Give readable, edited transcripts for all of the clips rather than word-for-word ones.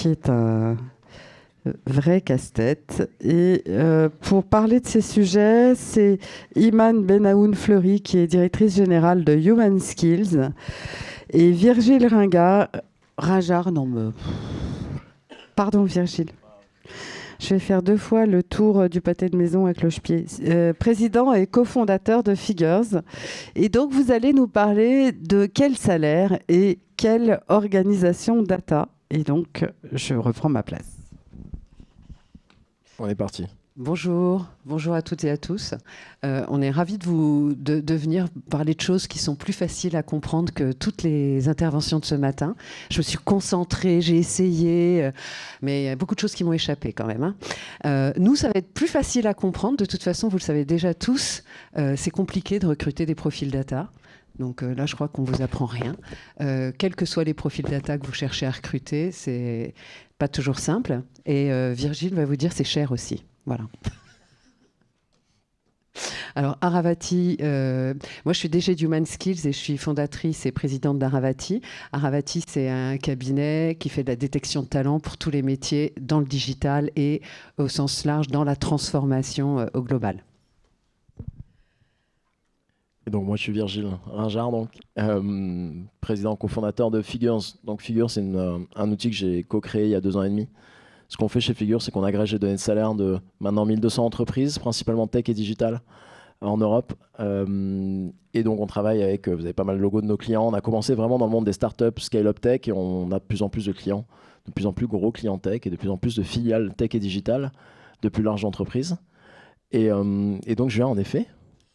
qui est un vrai casse-tête. Et pour parler de ces sujets, c'est Iman Benaoun Fleury, qui est directrice générale de Human Skills, et Virgile Ringard, non, pardon Virgile. Je vais faire 2 fois le tour du pâté de maison à cloche-pied. Président et cofondateur de Figures. Et donc, vous allez nous parler de quel salaire et quelle organisation data. Et donc, je reprends ma place. On est parti. Bonjour à toutes et à tous. On est ravis de venir parler de choses qui sont plus faciles à comprendre que toutes les interventions de ce matin. Je me suis concentrée, j'ai essayé, mais il y a beaucoup de choses qui m'ont échappé quand même. Nous, ça va être plus facile à comprendre. De toute façon, vous le savez déjà tous, c'est compliqué de recruter des profils data. Donc là, je crois qu'on ne vous apprend rien. Quels que soient les profils data que vous cherchez à recruter, c'est pas toujours simple. Et Virgile va vous dire c'est cher aussi. Voilà. Alors, Aravati, moi je suis DG d'Human Skills et je suis fondatrice et présidente d'Aravati. Aravati, c'est un cabinet qui fait de la détection de talent pour tous les métiers dans le digital et au sens large dans la transformation au global. Et donc moi je suis Virgile Ringard, donc, président cofondateur de Figures. Donc Figures, c'est un outil que j'ai co-créé il y a 2 ans et demi. Ce qu'on fait chez Figures, c'est qu'on agrège les données de salaire de maintenant 1200 entreprises, principalement tech et digital en Europe. Et donc on travaille avec, vous avez pas mal de logos de nos clients. On a commencé vraiment dans le monde des startups, scale-up tech, et on a de plus en plus de clients, de plus en plus gros clients tech et de plus en plus de filiales tech et digital de plus larges entreprises. Et donc je viens en effet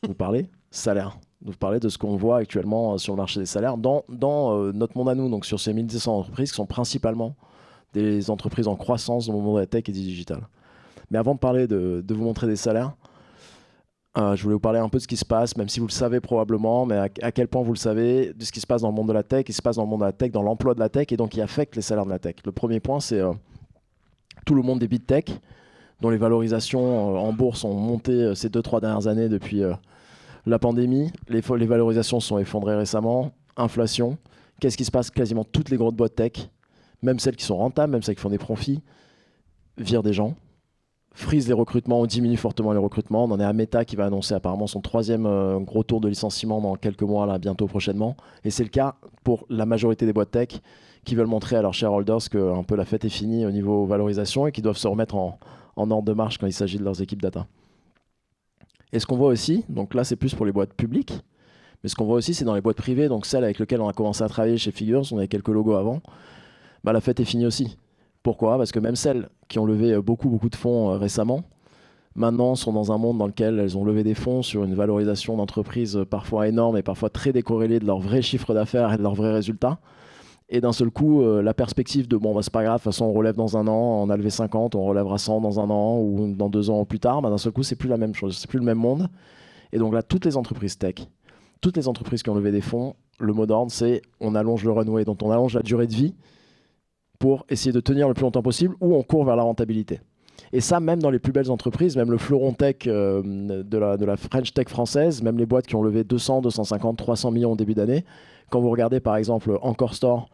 vous parler salaire. Vous parler de ce qu'on voit actuellement sur le marché des salaires dans notre monde à nous, donc sur ces 1200 entreprises qui sont principalement des entreprises en croissance dans le monde de la tech et du digital. Mais avant de parler de vous montrer des salaires, je voulais vous parler un peu de ce qui se passe, même si vous le savez probablement, mais à quel point vous le savez, de ce qui se passe dans le monde de la tech, qui se passe dans le monde de la tech, dans l'emploi de la tech, et donc qui affecte les salaires de la tech. Le premier point, c'est tout le monde des big tech, dont les valorisations en bourse ont monté ces 2-3 dernières années depuis la pandémie. Les valorisations se sont effondrées récemment. Inflation. Qu'est-ce qui se passe? Quasiment toutes les grosses boîtes tech, même celles qui sont rentables, même celles qui font des profits, virent des gens, frisent les recrutements ou diminuent fortement les recrutements. On en est à Meta qui va annoncer apparemment son 3e gros tour de licenciement dans quelques mois, là, bientôt prochainement. Et c'est le cas pour la majorité des boîtes tech qui veulent montrer à leurs shareholders que un peu la fête est finie au niveau valorisation et qui doivent se remettre en ordre de marche quand il s'agit de leurs équipes data. Et ce qu'on voit aussi, donc là c'est plus pour les boîtes publiques, mais ce qu'on voit aussi c'est dans les boîtes privées, donc celles avec lesquelles on a commencé à travailler chez Figures, on avait quelques logos avant, bah, la fête est finie aussi. Pourquoi? Parce que même celles qui ont levé beaucoup de fonds récemment, maintenant sont dans un monde dans lequel elles ont levé des fonds sur une valorisation d'entreprise parfois énorme et parfois très décorrélée de leur vrai chiffre d'affaires et de leurs vrais résultats. Et d'un seul coup, la perspective de bon, bah, c'est pas grave, de toute façon on relève dans 1 an, on a levé 50, on relèvera 100 dans 1 an ou dans 2 ans plus tard, bah, d'un seul coup c'est plus la même chose, c'est plus le même monde. Et donc là, toutes les entreprises tech, toutes les entreprises qui ont levé des fonds, le mot d'ordre c'est on allonge le runway, donc on allonge la durée de vie pour essayer de tenir le plus longtemps possible ou on court vers la rentabilité. Et ça, même dans les plus belles entreprises, même le fleuron tech de la French tech française, même les boîtes qui ont levé 200, 250, 300 millions au début d'année, quand vous regardez par exemple Encore Store,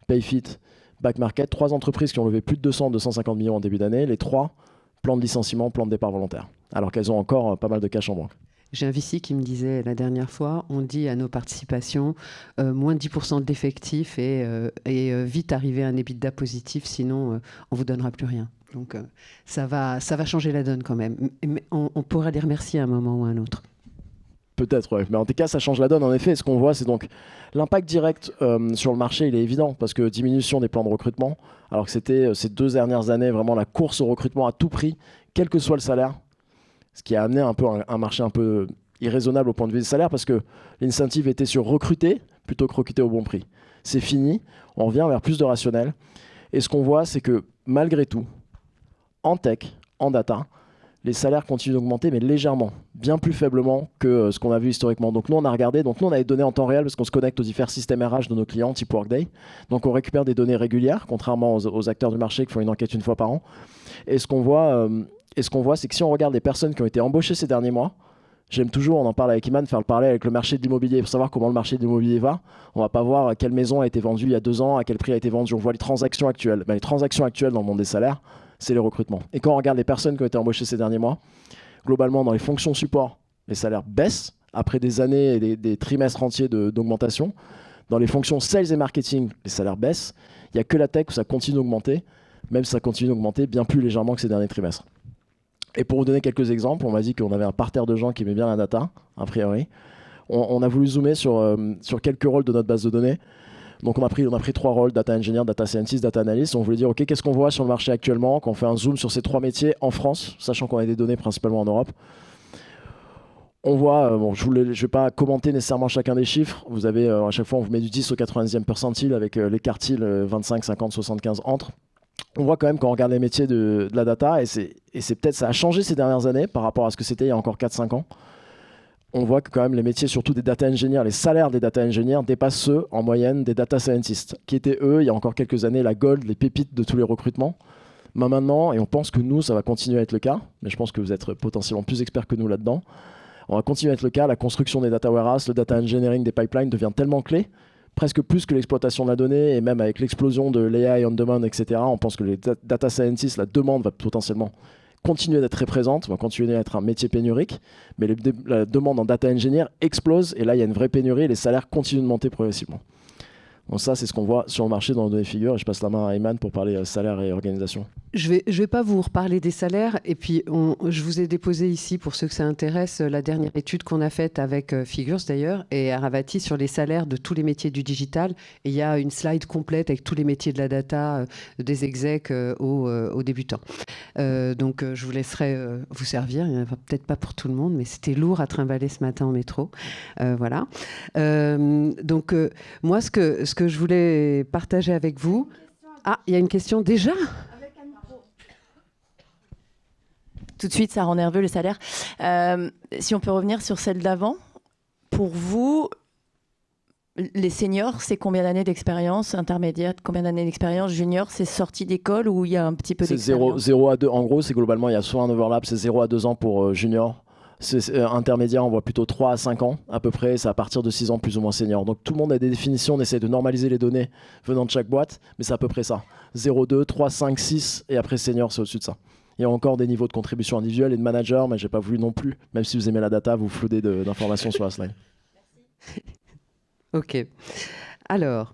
Payfit, Backmarket, 3 entreprises qui ont levé plus de 200, 250 millions en début d'année, les 3, plan de licenciement, plan de départ volontaire, alors qu'elles ont encore pas mal de cash en banque. J'ai un VC qui me disait la dernière fois, on dit à nos participations, moins de 10% d'effectifs et vite arriver à un EBITDA positif, sinon on ne vous donnera plus rien. Donc ça va changer la donne quand même. Mais on pourra les remercier à un moment ou à un autre. Peut-être, ouais. Mais en tout cas, ça change la donne. En effet, ce qu'on voit, c'est donc l'impact direct sur le marché, il est évident, parce que diminution des plans de recrutement, alors que c'était ces 2 dernières années vraiment la course au recrutement à tout prix, quel que soit le salaire, ce qui a amené un peu un marché un peu irraisonnable au point de vue des salaires, parce que l'incentive était sur recruter plutôt que recruter au bon prix. C'est fini, on revient vers plus de rationnel. Et ce qu'on voit, c'est que malgré tout, en tech, en data, les salaires continuent d'augmenter, mais légèrement, bien plus faiblement que ce qu'on a vu historiquement. Donc nous, on a regardé, donc nous, on a des données en temps réel parce qu'on se connecte aux divers systèmes RH de nos clients, type Workday. Donc on récupère des données régulières, contrairement aux acteurs du marché qui font une enquête 1 fois par an. Et ce qu'on voit, c'est que si on regarde les personnes qui ont été embauchées ces derniers mois, J'aime toujours, on en parle avec Iman, faire le parallèle avec le marché de l'immobilier pour savoir comment le marché de l'immobilier va. On va pas voir quelle maison a été vendue il y a 2 ans, à quel prix a été vendue. On voit les transactions actuelles. Les transactions actuelles dans le monde des salaires, c'est les recrutements. Et quand on regarde les personnes qui ont été embauchées ces derniers mois, globalement, dans les fonctions support, les salaires baissent après des années et des trimestres entiers d'augmentation. Dans les fonctions sales et marketing, les salaires baissent. Il n'y a que la tech où ça continue d'augmenter, même si ça continue d'augmenter bien plus légèrement que ces derniers trimestres. Et pour vous donner quelques exemples, on m'a dit qu'on avait un parterre de gens qui aimaient bien la data, a priori. On a voulu zoomer sur quelques rôles de notre base de données. Donc on a pris 3 rôles, data engineer, data scientist, data analyst. On voulait dire, OK, qu'est-ce qu'on voit sur le marché actuellement quand on fait un zoom sur ces 3 métiers en France, sachant qu'on a des données principalement en Europe. On voit, je ne vais pas commenter nécessairement chacun des chiffres. Vous avez, à chaque fois, on vous met du 10 au 90e percentile avec les quartiles 25, 50, 75 entre. On voit quand même quand on regarde les métiers de la data, et c'est peut-être ça a changé ces dernières années par rapport à ce que c'était il y a encore 4-5 ans. On voit que quand même les métiers, surtout des data engineers, les salaires des data engineers dépassent ceux en moyenne des data scientists, qui étaient eux, il y a encore quelques années, la gold, les pépites de tous les recrutements. Mais maintenant, et on pense que nous, ça va continuer à être le cas, mais je pense que vous êtes potentiellement plus experts que nous là-dedans, on va continuer à être le cas, la construction des data warehouses, le data engineering des pipelines devient tellement clé, presque plus que l'exploitation de la donnée, et même avec l'explosion de l'AI on demand, etc., on pense que les data scientists, la demande va potentiellement continuer d'être très présente, va continuer à être un métier pénurique, mais la demande en data engineer explose, et là il y a une vraie pénurie, et les salaires continuent de monter progressivement. Donc ça, c'est ce qu'on voit sur le marché dans nos données figures, et je passe la main à Ayman pour parler salaire et organisation. Je vais pas vous reparler des salaires, et puis je vous ai déposé ici, pour ceux que ça intéresse, la dernière étude qu'on a faite avec Figures d'ailleurs, et Aravati sur les salaires de tous les métiers du digital, et il y a une slide complète avec tous les métiers de la data, des execs aux débutants. Donc je vous laisserai vous servir, il n'y en a peut-être pas pour tout le monde, mais c'était lourd à trimballer ce matin en métro. Voilà. Donc moi, ce que je voulais partager avec vous... Ah, il y a une question déjà ? Tout de suite, ça rend nerveux le salaire. Si on peut revenir sur celle d'avant, pour vous, les seniors, c'est combien d'années d'expérience? Intermédiaire, combien d'années d'expérience? Junior, c'est sorti d'école ou il y a un petit peu d'expérience? C'est 0 à 2. En gros, c'est globalement, il y a soit un overlap, c'est 0 à 2 ans pour junior. Intermédiaire, on voit plutôt 3 à 5 ans à peu près. C'est à partir de 6 ans plus ou moins senior. Donc tout le monde a des définitions. On essaie de normaliser les données venant de chaque boîte, mais c'est à peu près ça. 0, 2, 3, 5, 6 et après senior, c'est au-dessus de ça. Il y a encore des niveaux de contribution individuelle et de manager, mais je n'ai pas voulu non plus, même si vous aimez la data, vous floudez d'informations sur la slide. Ok. Alors,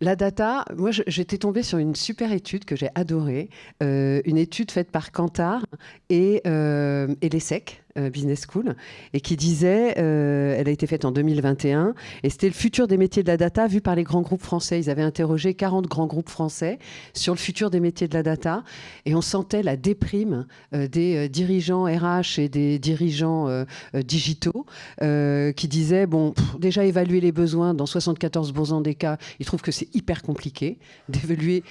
la data, moi j'étais tombée sur une super étude que j'ai adorée, une étude faite par Kantar et l'ESSEC, Business School, et qui disait, elle a été faite en 2021, et c'était le futur des métiers de la data vu par les grands groupes français. Ils avaient interrogé 40 grands groupes français sur le futur des métiers de la data, et on sentait la déprime des dirigeants RH et des dirigeants digitaux qui disaient, bon, déjà évaluer les besoins, dans 74% des cas, ils trouvent que c'est hyper compliqué d'évaluer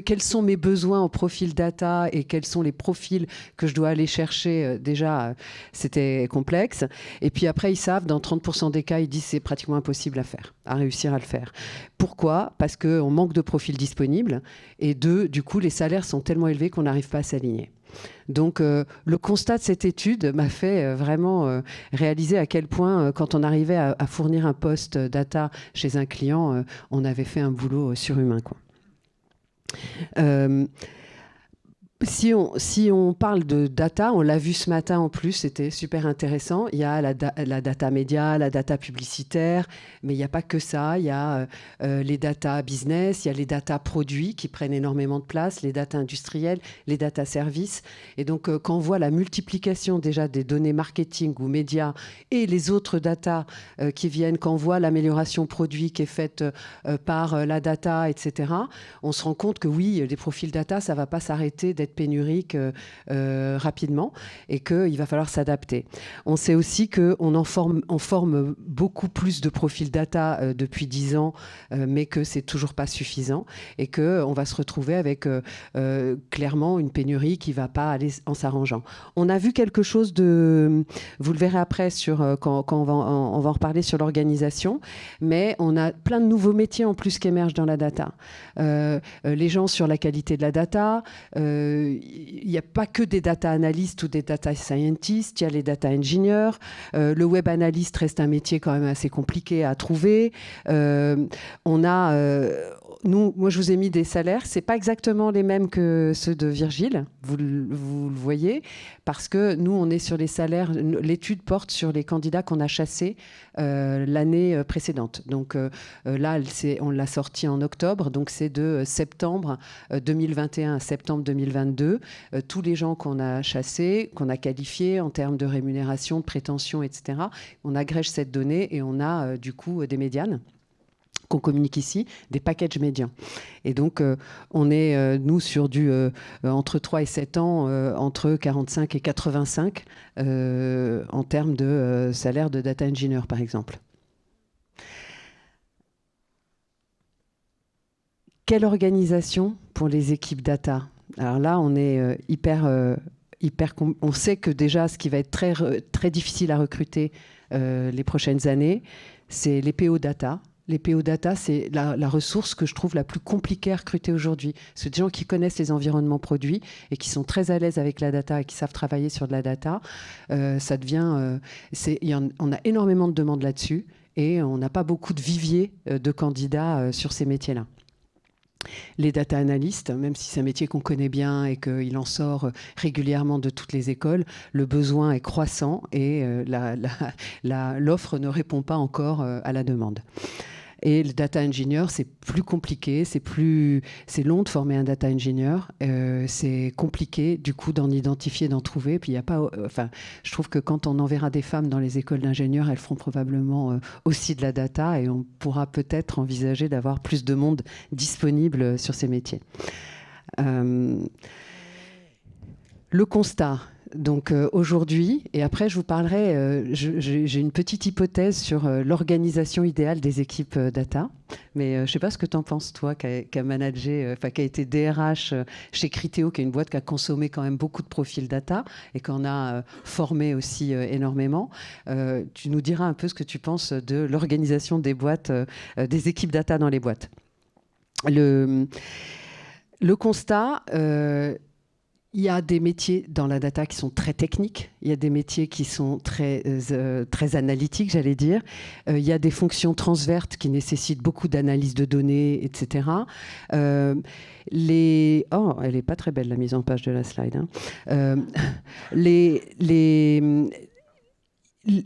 quels sont mes besoins en profil data et quels sont les profils que je dois aller chercher. Déjà, c'était complexe. Et puis après, ils savent, dans 30% des cas, ils disent c'est pratiquement impossible à réussir à le faire. Pourquoi? Parce qu'on manque de profils disponibles et du coup, les salaires sont tellement élevés qu'on n'arrive pas à s'aligner. Donc, le constat de cette étude m'a fait vraiment réaliser à quel point, quand on arrivait à fournir un poste data chez un client, on avait fait un boulot surhumain, quoi. Si on parle de data, on l'a vu ce matin en plus, c'était super intéressant. Il y a la data média, la data publicitaire, mais il n'y a pas que ça. Il y a les data business, il y a les data produits qui prennent énormément de place, les data industriels, les data services. Et donc, quand on voit la multiplication déjà des données marketing ou médias et les autres data qui viennent, quand on voit l'amélioration produit qui est faite par la data, etc., on se rend compte que oui, les profils data, ça ne va pas s'arrêter d'être pénurique rapidement et qu'il va falloir s'adapter. On sait aussi qu'on forme beaucoup plus de profils data depuis 10 ans, mais que c'est toujours pas suffisant et qu'on va se retrouver avec clairement une pénurie qui va pas aller en s'arrangeant. On a vu quelque chose de... Vous le verrez après quand on va en reparler sur l'organisation, mais on a plein de nouveaux métiers en plus qui émergent dans la data. Les gens sur la qualité de la data, il n'y a pas que des data analystes ou des data scientists, il y a les data engineers. Le web analyst reste un métier quand même assez compliqué à trouver. Moi, je vous ai mis des salaires. Ce n'est pas exactement les mêmes que ceux de Virgile, vous le voyez, parce que nous, on est sur les salaires. L'étude porte sur les candidats qu'on a chassés l'année précédente. Donc là, on l'a sorti en octobre, donc c'est de septembre 2021 à septembre 2022. Tous les gens qu'on a chassés, qu'on a qualifiés en termes de rémunération, de prétention, etc., on agrège cette donnée et on a du coup des médianes qu'on communique ici, des packages médians. Et donc, on est, nous, sur du entre 3 et 7 ans, entre 45 et 85 en termes de salaire de data engineer, par exemple. Quelle organisation pour les équipes data? Alors là, on est on sait que déjà, ce qui va être très, très difficile à recruter les prochaines années, c'est les PO data. Les PO data, c'est la ressource que je trouve la plus compliquée à recruter aujourd'hui. C'est des gens qui connaissent les environnements produits et qui sont très à l'aise avec la data et qui savent travailler sur de la data. Ça devient, on a énormément de demandes là-dessus et on n'a pas beaucoup de viviers de candidats sur ces métiers-là. Les data analystes, même si c'est un métier qu'on connaît bien et qu'il en sort régulièrement de toutes les écoles, le besoin est croissant et l'offre ne répond pas encore à la demande. Et le data engineer, c'est plus compliqué, c'est long de former un data engineer, c'est compliqué du coup d'en identifier, d'en trouver. Puis il y a pas, je trouve que quand on enverra des femmes dans les écoles d'ingénieurs, elles feront probablement aussi de la data et on pourra peut-être envisager d'avoir plus de monde disponible sur ces métiers. Le constat. Donc aujourd'hui, et après je vous parlerai, j'ai une petite hypothèse sur l'organisation idéale des équipes data, mais je ne sais pas ce que tu en penses, toi, qui a managé, qui a été DRH chez Criteo, qui est une boîte qui a consommé quand même beaucoup de profils data et qu'on a formé aussi énormément. Tu nous diras un peu ce que tu penses de l'organisation des boîtes, des équipes data dans les boîtes. Le constat... il y a des métiers dans la data qui sont très techniques, il y a des métiers qui sont très analytiques, j'allais dire. Il y a des fonctions transverses qui nécessitent beaucoup d'analyse de données, etc. Oh, elle n'est pas très belle, la mise en page de la slide. Hein.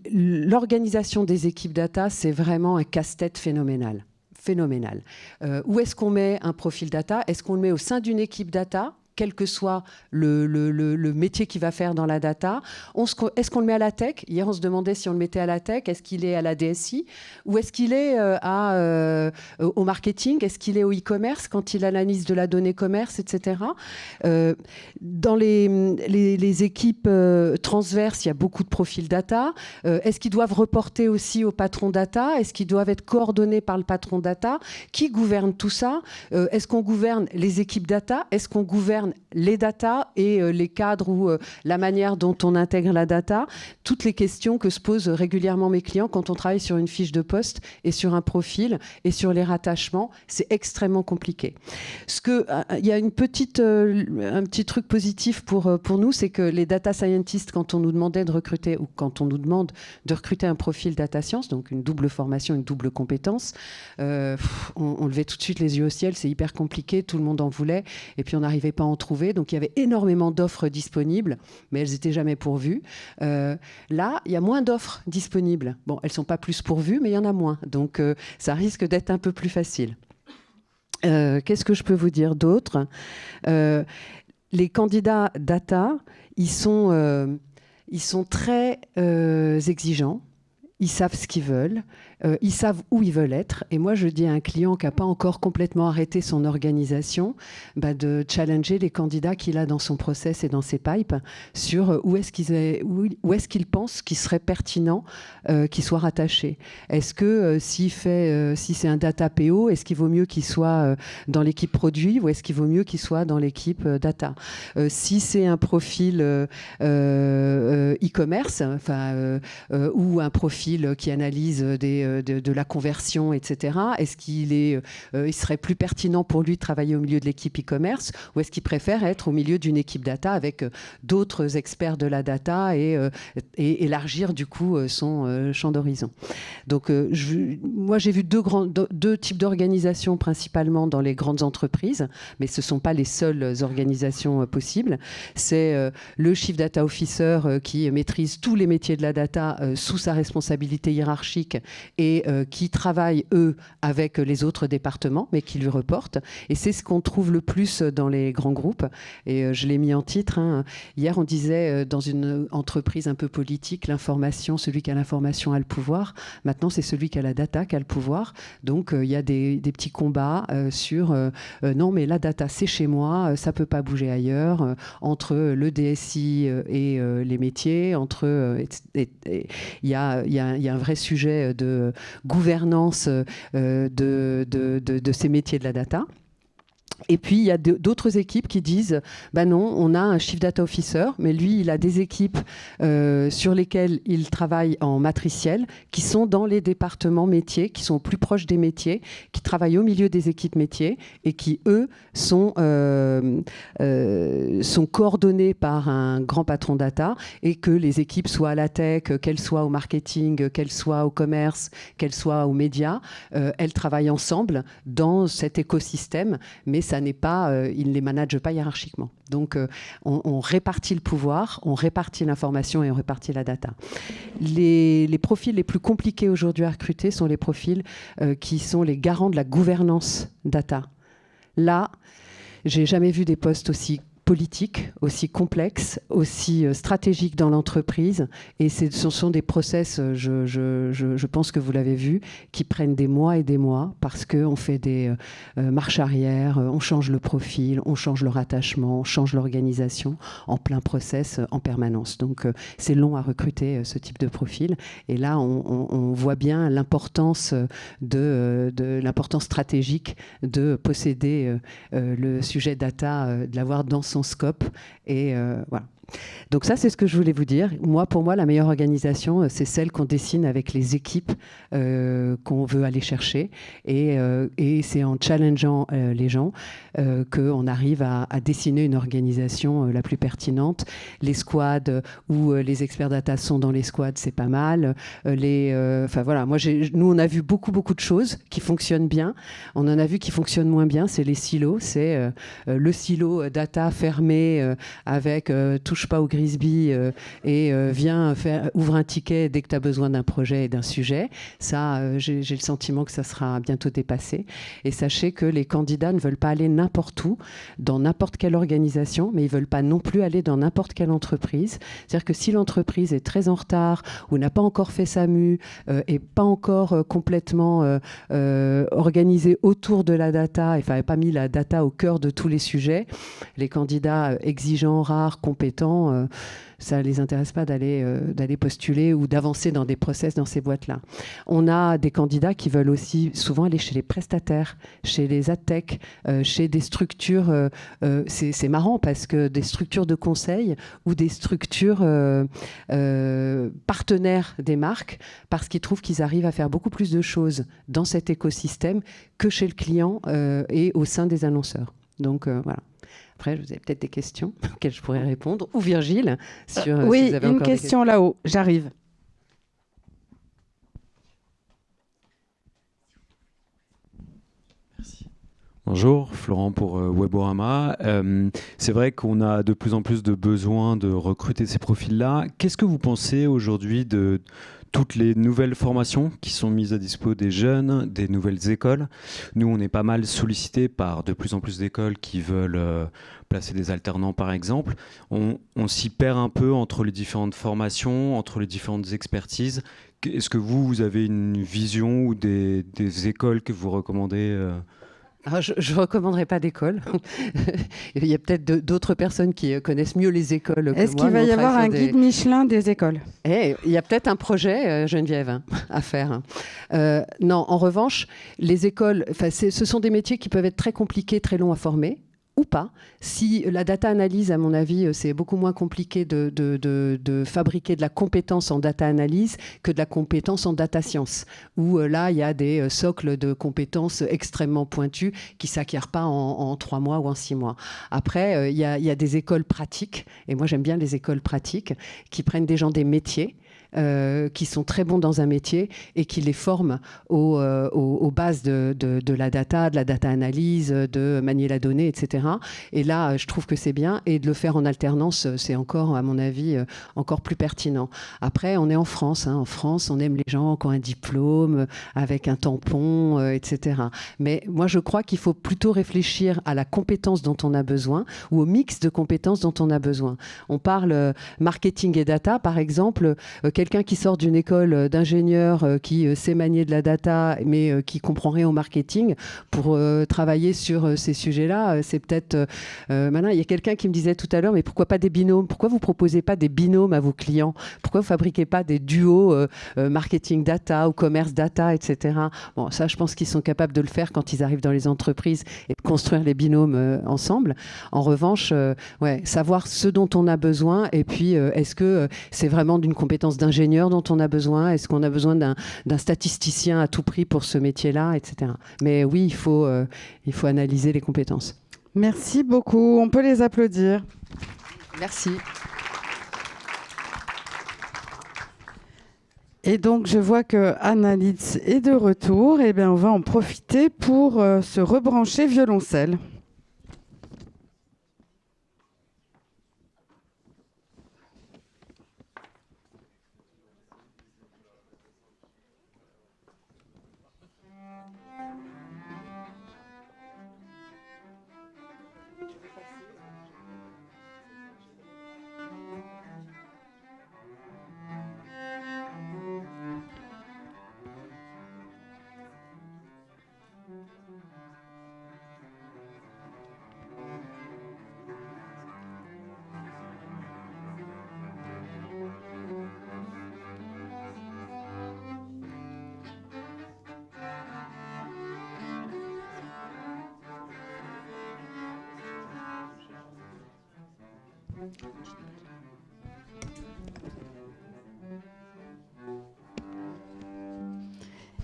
L'organisation des équipes data, c'est vraiment un casse-tête phénoménal. Où est-ce qu'on met un profil data? Est-ce qu'on le met au sein d'une équipe data, quel que soit le métier qu'il va faire dans la data? Est-ce qu'on le met à la tech? Hier, on se demandait si on le mettait à la tech. Est-ce qu'il est à la DSI? Ou est-ce qu'il est au marketing? Est-ce qu'il est au e-commerce quand il analyse de la donnée commerce, etc. Dans les équipes transverses, il y a beaucoup de profils data. Est-ce qu'ils doivent reporter aussi au patron data? Est-ce qu'ils doivent être coordonnés par le patron data? Qui gouverne tout ça? Est-ce qu'on gouverne les équipes data? Est-ce qu'on gouverne les data et les cadres ou la manière dont on intègre la data? Toutes les questions que se posent régulièrement mes clients quand on travaille sur une fiche de poste et sur un profil et sur les rattachements, c'est extrêmement compliqué. Il y a un petit truc positif pour nous, c'est que les data scientists, quand on nous demandait de recruter ou quand on nous demande de recruter un profil data science, donc une double formation, une double compétence, on levait tout de suite les yeux au ciel, c'est hyper compliqué, tout le monde en voulait et puis on n'arrivait pas à en trouver. Donc il y avait énormément d'offres disponibles, mais elles n'étaient jamais pourvues. Là, il y a moins d'offres disponibles. Bon, elles ne sont pas plus pourvues, mais il y en a moins. Donc ça risque d'être un peu plus facile. Qu'est-ce que je peux vous dire d'autre? Les candidats data, ils sont très exigeants. Ils savent ce qu'ils veulent, ils savent où ils veulent être. Et moi, je dis à un client qui n'a pas encore complètement arrêté son organisation, de challenger les candidats qu'il a dans son process et dans ses pipes sur où est-ce qu'ils pensent qu'il serait pertinent qu'il soit rattaché. Est-ce que si c'est un data PO, est-ce qu'il vaut mieux qu'il soit dans l'équipe produit ou est-ce qu'il vaut mieux qu'il soit dans l'équipe data? Si c'est un profil e-commerce, ou un profil qui analyse des de la conversion, etc. Est-ce qu'il serait plus pertinent pour lui de travailler au milieu de l'équipe e-commerce, ou est-ce qu'il préfère être au milieu d'une équipe data avec d'autres experts de la data et élargir du coup son champ d'horizon. Donc moi j'ai vu deux types d'organisations principalement dans les grandes entreprises, mais ce ne sont pas les seules organisations possibles. C'est le Chief Data Officer qui maîtrise tous les métiers de la data sous sa responsabilité hiérarchique et qui travaille, eux, avec les autres départements, mais qui lui reportent. Et c'est ce qu'on trouve le plus dans les grands groupes. Et je l'ai mis en titre. Hier, on disait dans une entreprise un peu politique, l'information, celui qui a l'information a le pouvoir. Maintenant, c'est celui qui a la data qui a le pouvoir. Donc, il y a des petits combats sur non, mais la data, c'est chez moi, ça ne peut pas bouger ailleurs, entre le DSI et les métiers, il y a un vrai sujet de gouvernance de ces métiers de la data. Et puis, il y a d'autres équipes qui disent bah non, on a un Chief Data Officer, mais lui, il a des équipes sur lesquelles il travaille en matriciel, qui sont dans les départements métiers, qui sont plus proches des métiers, qui travaillent au milieu des équipes métiers et qui, eux, sont coordonnés par un grand patron data, et que les équipes soient à la tech, qu'elles soient au marketing, qu'elles soient au commerce, qu'elles soient aux médias, elles travaillent ensemble dans cet écosystème, mais ça n'est pas, ils ne les managent pas hiérarchiquement. Donc, on répartit le pouvoir, on répartit l'information et on répartit la data. Les profils les plus compliqués aujourd'hui à recruter sont les profils qui sont les garants de la gouvernance data. Là, j'ai jamais vu des postes aussi politiques, aussi complexes, aussi stratégiques dans l'entreprise. Et ce sont des process, je pense que vous l'avez vu, qui prennent des mois et des mois parce qu'on fait des marches arrière, on change le profil, on change le rattachement, on change l'organisation en plein process en permanence. Donc c'est long à recruter ce type de profil. Et là, on voit bien l'importance l'importance stratégique de posséder le sujet data, de l'avoir dans son scope. Et voilà. Donc ça, c'est ce que je voulais vous dire. Pour moi, la meilleure organisation, c'est celle qu'on dessine avec les équipes qu'on veut aller chercher. Et c'est en challengeant les gens qu'on arrive à dessiner une organisation la plus pertinente. Les squads où les experts data sont dans les squads, c'est pas mal. Voilà, nous, on a vu beaucoup de choses qui fonctionnent bien. On en a vu qui fonctionnent moins bien. C'est les silos. C'est le silo data fermé avec touche pas au Grisby et ouvre un ticket dès que tu as besoin d'un projet et d'un sujet. Ça, j'ai le sentiment que ça sera bientôt dépassé. Et sachez que les candidats ne veulent pas aller n'importe où, dans n'importe quelle organisation, mais ils ne veulent pas non plus aller dans n'importe quelle entreprise. C'est-à-dire que si l'entreprise est très en retard ou n'a pas encore fait sa mue et pas encore complètement organisée autour de la data, et n'avait pas mis la data au cœur de tous les sujets, les candidats exigeants, rares, compétents, ça ne les intéresse pas d'aller postuler ou d'avancer dans des process dans ces boîtes-là. On a des candidats qui veulent aussi souvent aller chez les prestataires, chez les adtech, chez des structures, c'est marrant parce que des structures de conseil ou des structures partenaires des marques, parce qu'ils trouvent qu'ils arrivent à faire beaucoup plus de choses dans cet écosystème que chez le client et au sein des annonceurs. Donc voilà. Après, vous avez peut-être des questions auxquelles je pourrais répondre. Ou Virgile, sur oui, si vous avez une encore question là-haut. J'arrive. Merci. Bonjour, Florent pour Weborama. C'est vrai qu'on a de plus en plus de besoin de recruter ces profils-là. Qu'est-ce que vous pensez aujourd'hui de toutes les nouvelles formations qui sont mises à dispo des jeunes, des nouvelles écoles? Nous, on est pas mal sollicités par de plus en plus d'écoles qui veulent placer des alternants, par exemple. On s'y perd un peu entre les différentes formations, entre les différentes expertises. Est-ce que vous avez une vision ou des écoles que vous recommandez Alors, je ne recommanderais pas d'école. Il y a peut-être d'autres personnes qui connaissent mieux les écoles que moi. Est-ce qu'il va y avoir un guide Michelin des écoles? Il y a peut-être un projet, Geneviève, à faire. Non, en revanche, les écoles, ce sont des métiers qui peuvent être très compliqués, très longs à former. ou pas. Si la data analyse, à mon avis, c'est beaucoup moins compliqué de fabriquer de la compétence en data analyse que de la compétence en data science, où là, il y a des socles de compétences extrêmement pointus qui ne s'acquièrent pas en 3 mois ou en 6 mois. Après, il y a des écoles pratiques, et moi j'aime bien les écoles pratiques, qui prennent des gens des métiers, qui sont très bons dans un métier et qui les forment aux bases de la data analyse, de manier la donnée, etc. Et là, je trouve que c'est bien. Et de le faire en alternance, c'est encore, à mon avis, encore plus pertinent. Après, on est en France. En France, on aime les gens qui ont un diplôme, avec un tampon, etc. Mais moi, je crois qu'il faut plutôt réfléchir à la compétence dont on a besoin ou au mix de compétences dont on a besoin. On parle marketing et data, par exemple. Quelqu'un qui sort d'une école d'ingénieur qui sait manier de la data mais qui comprend rien au marketing pour travailler sur ces sujets-là, c'est peut-être malin. Il y a quelqu'un qui me disait tout à l'heure, mais pourquoi pas des binômes? Pourquoi vous proposez pas des binômes à vos clients? Pourquoi vous fabriquez pas des duos marketing data ou commerce data, etc. Bon, ça, je pense qu'ils sont capables de le faire quand ils arrivent dans les entreprises et de construire les binômes ensemble. En revanche, savoir ce dont on a besoin et puis est-ce que c'est vraiment d'une compétence d'ingénieur dont on a besoin? Est-ce qu'on a besoin d'un statisticien à tout prix pour ce métier-là, etc. Mais oui, il faut analyser les compétences. Merci beaucoup. On peut les applaudir. Merci. Et donc, je vois que Anna Litz est de retour. Eh bien, on va en profiter pour se rebrancher violoncelle.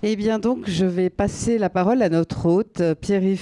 Eh bien donc, je vais passer la parole à notre hôte, Pierre-Yves